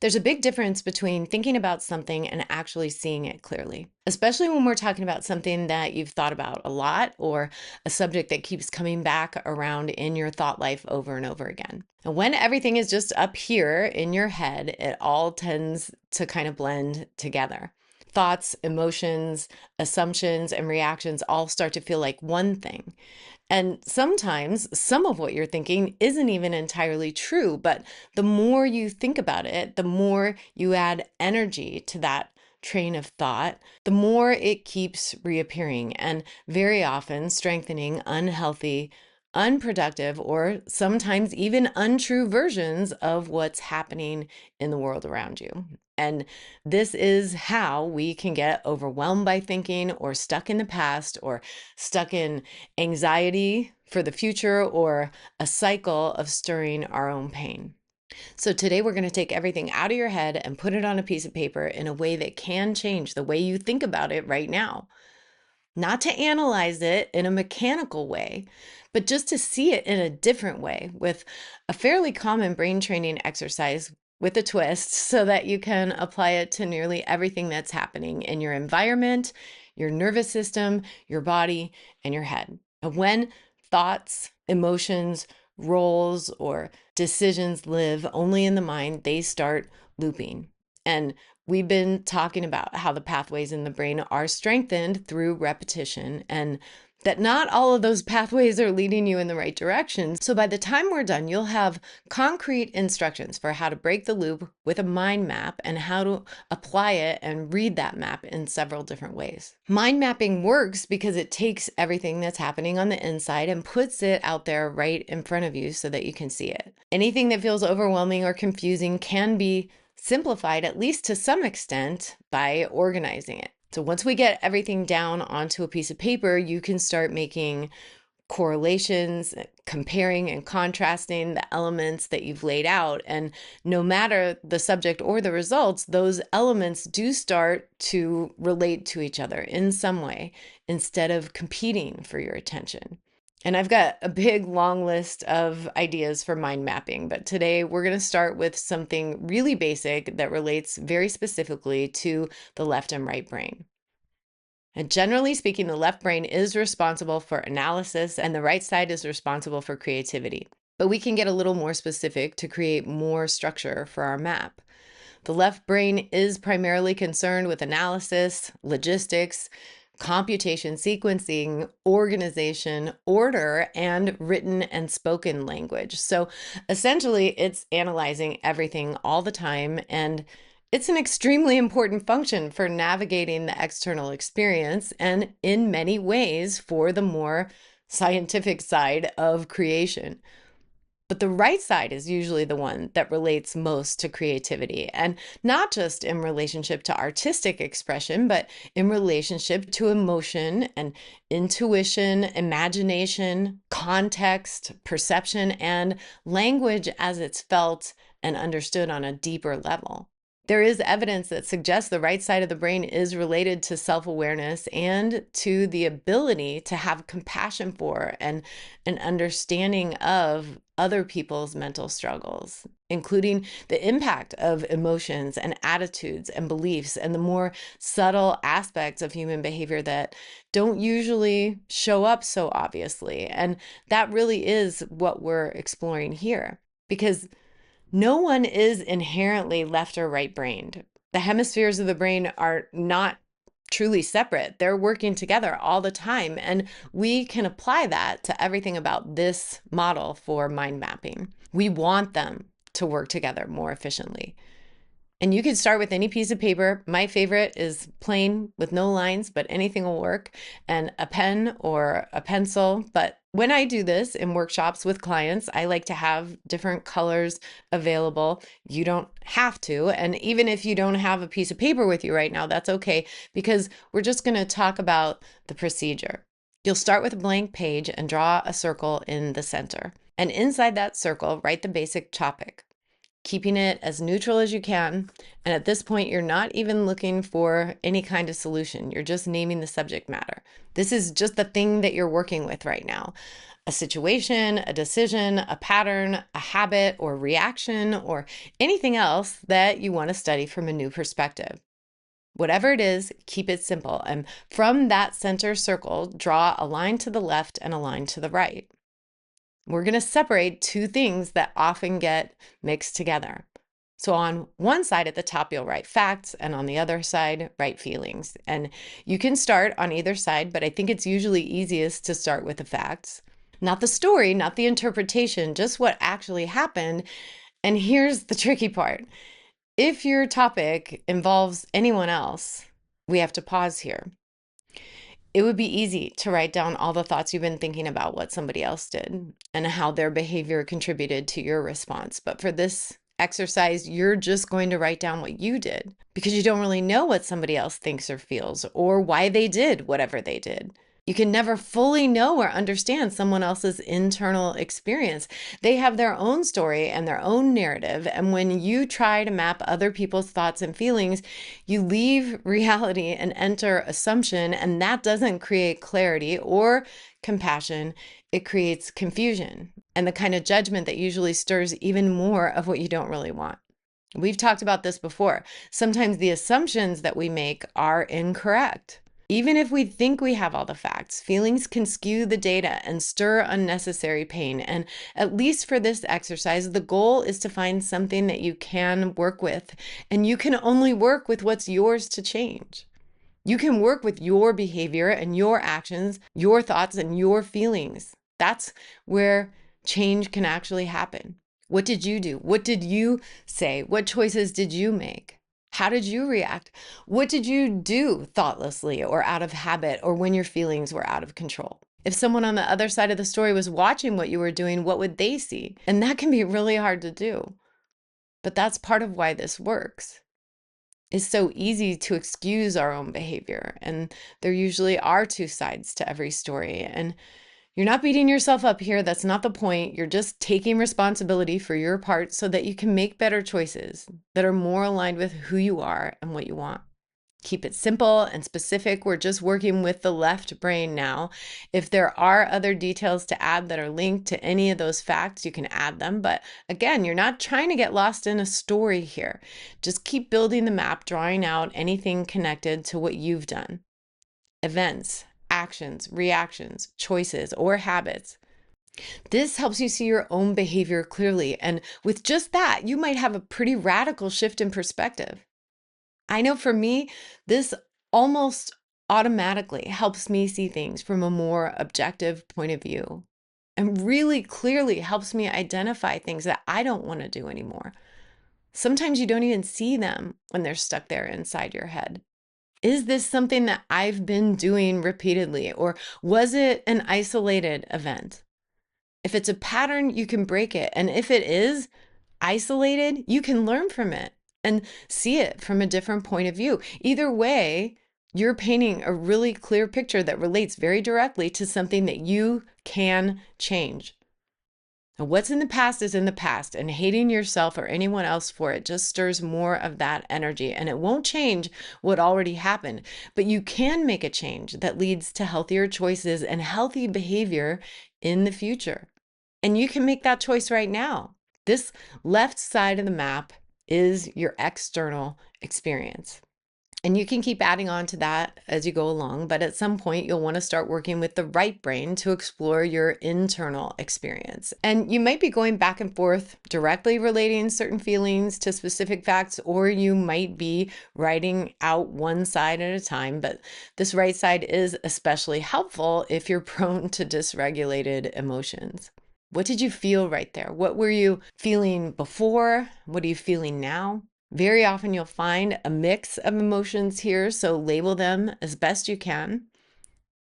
There's a big difference between thinking about something and actually seeing it clearly, especially when we're talking about something that you've thought about a lot or a subject that keeps coming back around in your thought life over and over again. And when everything is just up here in your head, it all tends to kind of blend together. Thoughts, emotions, assumptions, and reactions all start to feel like one thing. And sometimes some of what you're thinking isn't even entirely true, but the more you think about it, the more you add energy to that train of thought, the more it keeps reappearing and very often strengthening unhealthy, unproductive, or sometimes even untrue versions of what's happening in the world around you. And this is how we can get overwhelmed by thinking or stuck in the past or stuck in anxiety for the future or a cycle of stirring our own pain. So today we're going to take everything out of your head and put it on a piece of paper in a way that can change the way you think about it right now. Not to analyze it in a mechanical way, but just to see it in a different way with a fairly common brain training exercise with a twist so that you can apply it to nearly everything that's happening in your environment, your nervous system, your body, and your head. And when thoughts, emotions, roles, or decisions live only in the mind, they start looping. And we've been talking about how the pathways in the brain are strengthened through repetition and that not all of those pathways are leading you in the right direction. So by the time we're done, you'll have concrete instructions for how to break the loop with a mind map and how to apply it and read that map in several different ways. Mind mapping works because it takes everything that's happening on the inside and puts it out there right in front of you so that you can see it. Anything that feels overwhelming or confusing can be simplified, at least to some extent, by organizing it. So once we get everything down onto a piece of paper, you can start making correlations, comparing and contrasting the elements that you've laid out. And no matter the subject or the results, those elements do start to relate to each other in some way instead of competing for your attention. And I've got a big long list of ideas for mind mapping, but today we're going to start with something really basic that relates very specifically to the left and right brain. And generally speaking, the left brain is responsible for analysis and the right side is responsible for creativity. But we can get a little more specific to create more structure for our map. The left brain is primarily concerned with analysis, logistics, computation, sequencing, organization, order, and written and spoken language. So essentially, it's analyzing everything all the time, and it's an extremely important function for navigating the external experience and in many ways for the more scientific side of creation. But the right side is usually the one that relates most to creativity, and not just in relationship to artistic expression, but in relationship to emotion and intuition, imagination, context, perception, and language as it's felt and understood on a deeper level. There is evidence that suggests the right side of the brain is related to self-awareness and to the ability to have compassion for and an understanding of other people's mental struggles, including the impact of emotions and attitudes and beliefs and the more subtle aspects of human behavior that don't usually show up so obviously. And that really is what we're exploring here, because no one is inherently left or right brained. The hemispheres of the brain are not truly separate. They're working together all the time. And we can apply that to everything about this model for mind mapping. We want them to work together more efficiently. And you can start with any piece of paper. My favorite is plain with no lines, but anything will work, and a pen or a pencil. But when I do this in workshops with clients, I like to have different colors available. You don't have to. And even if you don't have a piece of paper with you right now, that's okay, because we're just going to talk about the procedure. You'll start with a blank page and draw a circle in the center. And inside that circle, write the basic topic, keeping it as neutral as you can. And at this point, you're not even looking for any kind of solution. You're just naming the subject matter. This is just the thing that you're working with right now. a situation, a decision, a pattern, a habit or reaction, or anything else that you want to study from a new perspective. Whatever it is, keep it simple. And from that center circle, draw a line to the left and a line to the right. We're going to separate two things that often get mixed together. So on one side at the top, you'll write facts, and on the other side, write feelings. And you can start on either side, but I think it's usually easiest to start with the facts. Not the story, not the interpretation, just what actually happened. And here's the tricky part. If your topic involves anyone else, we have to pause here. It would be easy to write down all the thoughts you've been thinking about what somebody else did and how their behavior contributed to your response. But for this exercise, you're just going to write down what you did because you don't really know what somebody else thinks or feels or why they did whatever they did. You can never fully know or understand someone else's internal experience. They have their own story and their own narrative. And when you try to map other people's thoughts and feelings, you leave reality and enter assumption. And that doesn't create clarity or compassion. It creates confusion and the kind of judgment that usually stirs even more of what you don't really want. We've talked about this before. Sometimes the assumptions that we make are incorrect. Even if we think we have all the facts, feelings can skew the data and stir unnecessary pain. And at least for this exercise, the goal is to find something that you can work with. And you can only work with what's yours to change. You can work with your behavior and your actions, your thoughts and your feelings. That's where change can actually happen. What did you do? What did you say? What choices did you make? How did you react? What did you do thoughtlessly or out of habit or when your feelings were out of control? If someone on the other side of the story was watching what you were doing, what would they see? And that can be really hard to do. But that's part of why this works. It's so easy to excuse our own behavior. And there usually are two sides to every story. And you're not beating yourself up here. That's not the point. You're just taking responsibility for your part so that you can make better choices that are more aligned with who you are and what you want. Keep it simple and specific. We're just working with the left brain now. If there are other details to add that are linked to any of those facts, you can add them. But again, you're not trying to get lost in a story here. Just keep building the map, drawing out anything connected to what you've done. Events, actions, reactions, choices, or habits. This helps you see your own behavior clearly. And with just that, you might have a pretty radical shift in perspective. I know for me, this almost automatically helps me see things from a more objective point of view and really clearly helps me identify things that I don't want to do anymore. Sometimes you don't even see them when they're stuck there inside your head. Is this something that I've been doing repeatedly, or was it an isolated event? If it's a pattern, you can break it. And if it is isolated, you can learn from it and see it from a different point of view. Either way, you're painting a really clear picture that relates very directly to something that you can change. And what's in the past is in the past, and hating yourself or anyone else for it just stirs more of that energy, and it won't change what already happened. But you can make a change that leads to healthier choices and healthy behavior in the future. And you can make that choice right now. This left side of the map is your external experience. And you can keep adding on to that as you go along, but at some point you'll want to start working with the right brain to explore your internal experience. And you might be going back and forth directly relating certain feelings to specific facts, or you might be writing out one side at a time, but this right side is especially helpful if you're prone to dysregulated emotions. What did you feel right there? What were you feeling before? What are you feeling now? Very often you'll find a mix of emotions here, so label them as best you can.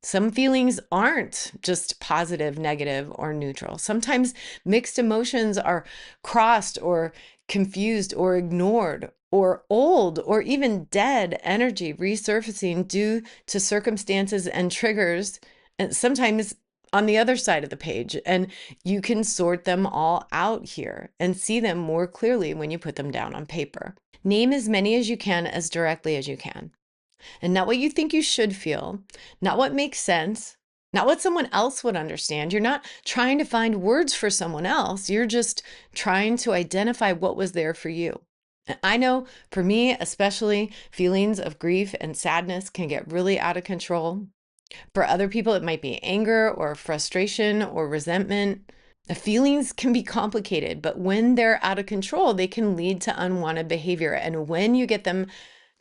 Some feelings aren't just positive, negative, or neutral. Sometimes mixed emotions are crossed or confused or ignored or old or even dead energy resurfacing due to circumstances and triggers, and sometimes on the other side of the page. And you can sort them all out here and see them more clearly when you put them down on paper. Name as many as you can as directly as you can. And not what you think you should feel, not what makes sense, not what someone else would understand. You're not trying to find words for someone else. You're just trying to identify what was there for you. And I know for me, especially, feelings of grief and sadness can get really out of control. For other people, it might be anger or frustration or resentment. The feelings can be complicated, but when they're out of control, they can lead to unwanted behavior. And when you get them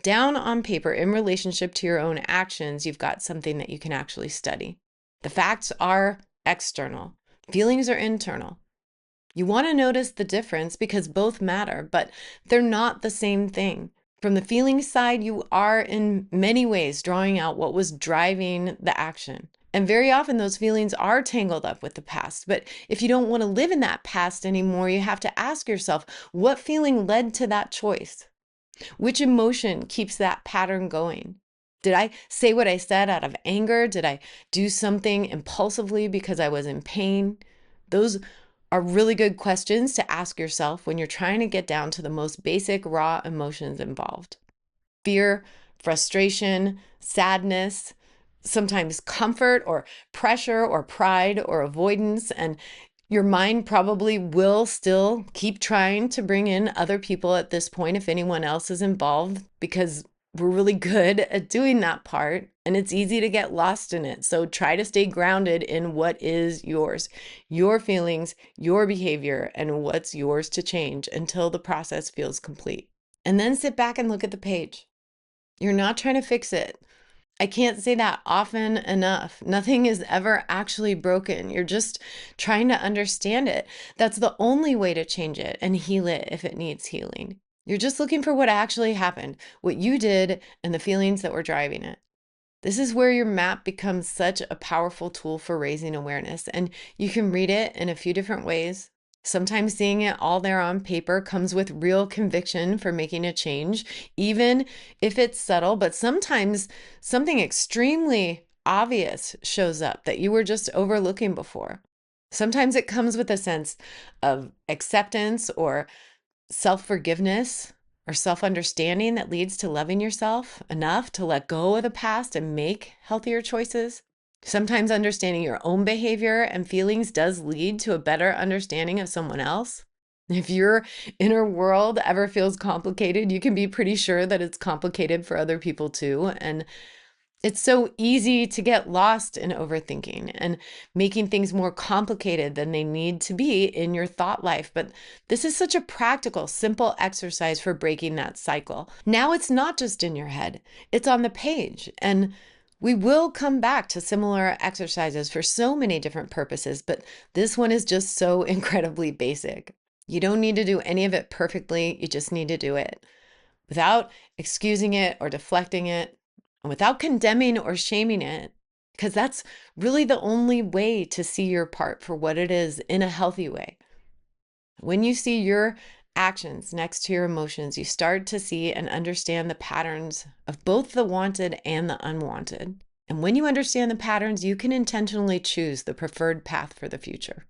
down on paper in relationship to your own actions, you've got something that you can actually study. The facts are external, feelings are internal. You want to notice the difference because both matter, but they're not the same thing. From the feeling side, you are in many ways drawing out what was driving the action. And very often those feelings are tangled up with the past. But if you don't want to live in that past anymore, you have to ask yourself, what feeling led to that choice? Which emotion keeps that pattern going? Did I say what I said out of anger? Did I do something impulsively because I was in pain? Those are really good questions to ask yourself when you're trying to get down to the most basic raw emotions involved. Fear, frustration, sadness, sometimes comfort or pressure or pride or avoidance. And your mind probably will still keep trying to bring in other people at this point if anyone else is involved, because we're really good at doing that part and it's easy to get lost in it. So try to stay grounded in what is yours, your feelings, your behavior, and what's yours to change until the process feels complete. And then sit back and look at the page. You're not trying to fix it. I can't say that often enough. Nothing is ever actually broken. You're just trying to understand it. That's the only way to change it and heal it if it needs healing. You're just looking for what actually happened, what you did, and the feelings that were driving it. This is where your map becomes such a powerful tool for raising awareness, and you can read it in a few different ways. Sometimes seeing it all there on paper comes with real conviction for making a change, even if it's subtle, but sometimes something extremely obvious shows up that you were just overlooking before. Sometimes it comes with a sense of acceptance or self-forgiveness or self-understanding that leads to loving yourself enough to let go of the past and make healthier choices. Sometimes understanding your own behavior and feelings does lead to a better understanding of someone else. If your inner world ever feels complicated, you can be pretty sure that it's complicated for other people too. And it's so easy to get lost in overthinking and making things more complicated than they need to be in your thought life. But this is such a practical, simple exercise for breaking that cycle. Now it's not just in your head, it's on the page. And we will come back to similar exercises for so many different purposes, but this one is just so incredibly basic. You don't need to do any of it perfectly, you just need to do it without excusing it or deflecting it, and without condemning or shaming it, because that's really the only way to see your part for what it is in a healthy way. When you see your actions next to your emotions, you start to see and understand the patterns of both the wanted and the unwanted. And when you understand the patterns, you can intentionally choose the preferred path for the future.